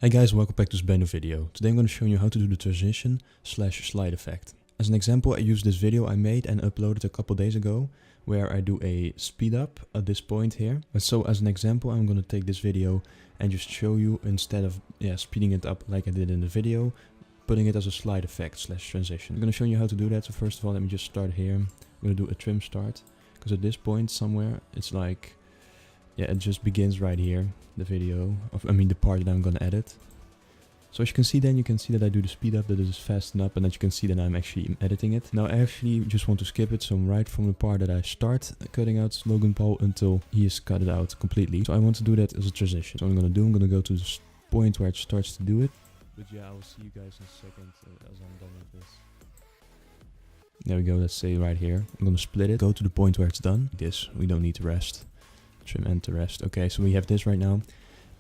Hey guys, welcome back to this brand new video. Today I'm going to show you how to do the transition / slide effect. As an example, I used this video I made and uploaded a couple days ago, where I do a speed up at this point here. And so as an example, I'm going to take this video and just show you, instead of speeding it up like I did in the video, putting it as a slide effect / transition. I'm going to show you how to do that. So first of all, let me just start here. I'm going to do a trim start, because at this point somewhere it's like, it just begins right here, the video, the part that I'm gonna edit. So as you can see that I do the speed up, that it is fasten up, and that you can see that I'm actually editing it. Now I actually just want to skip it, so I'm right from the part that I start cutting out Logan Paul until he is cut it out completely. So I want to do that as a transition. So what I'm gonna go to the point where it starts to do it. But yeah, I will see you guys in a second as I'm done with this. There we go, let's say right here. I'm gonna split it, go to the point where it's done. This, we don't need to rest. Trim and to rest. Okay, so we have this right now,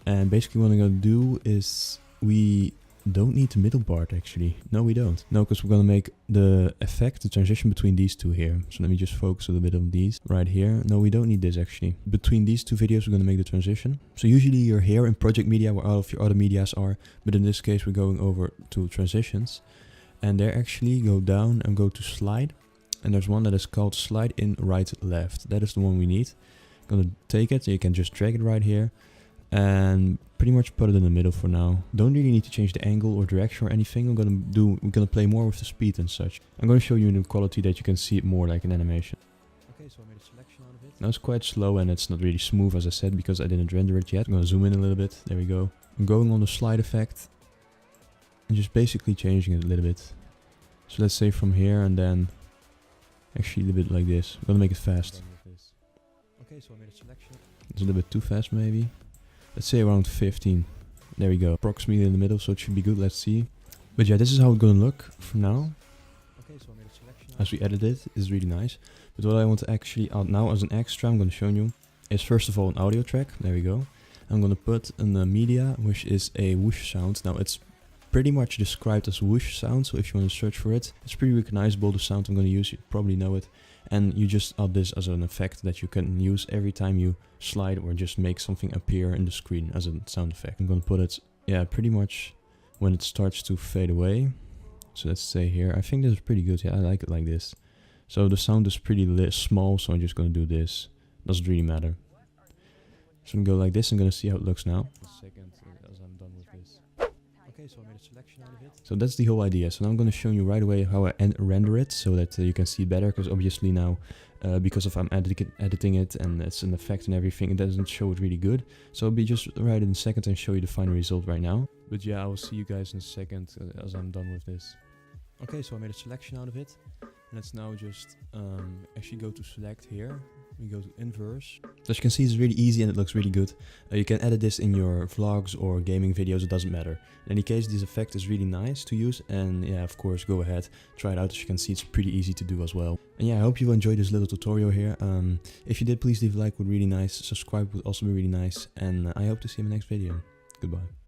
and basically what I'm going to do is, we don't need the middle part actually. No, we don't. No, because we're going to make the effect, the transition between these two here. So let me just focus a little bit on these right here. No, we don't need this actually. Between these two videos we're going to make the transition. So usually you're here in project media where all of your other medias are, but in this case we're going over to transitions, and there actually go down and go to slide, and there's one that is called slide in right left. That is the one we need. Gonna take it, so you can just drag it right here and pretty much put it in the middle for now. Don't really need to change the angle or direction or anything. We're gonna play more with the speed and such. I'm gonna show you in the quality that you can see it more like an animation. Okay, so I made a selection out of it. Now it's quite slow and it's not really smooth, as I said, because I didn't render it yet. I'm gonna zoom in a little bit. There we go. I'm going on the slide effect and just basically changing it a little bit. So let's say from here and then actually a little bit like this. I'm gonna make it fast. Okay, so I made a selection. It's a little bit too fast maybe. Let's say around 15. There we go. Approximately in the middle, so it should be good. Let's see. But yeah, this is how it's gonna look for now. Okay, so I made a selection. As we edit it, it's really nice. But what I want to actually add now as an extra, I'm gonna show you, is first of all an audio track. There we go. I'm gonna put in the media, which is a whoosh sound. Now it's pretty much described as whoosh sound, so if you want to search for it, it's pretty recognizable, the sound I'm going to use. You probably know it, and you just add this as an effect that you can use every time you slide or just make something appear in the screen as a sound effect. I'm going to put it, pretty much when it starts to fade away. So let's say here, I think this is pretty good. Yeah, I like it like this. So the sound is pretty small, so I'm just going to do this. Doesn't really matter. So I'm going to go like this. I'm going to see how it looks now. A second as I'm done with this. Okay, so I made a selection out of it. So that's the whole idea. So now I'm going to show you right away how I render it, so that you can see it better, because obviously now, because of I'm editing it and it's an effect and everything, it doesn't show it really good. So I'll be just right in a second and show you the final result right now. But yeah, I will see you guys in a second as I'm done with this. Okay, so I made a selection out of it. Let's now just actually go to select here. We go to inverse. So as you can see, it's really easy and it looks really good. You can edit this in your vlogs or gaming videos, it doesn't matter. In any case, this effect is really nice to use, and yeah, of course, go ahead, try it out. As you can see, it's pretty easy to do as well. And yeah, I hope you enjoyed this little tutorial here. If you did, please leave a like, would be really nice. Subscribe would also be really nice, and I hope to see you in the next video. Goodbye.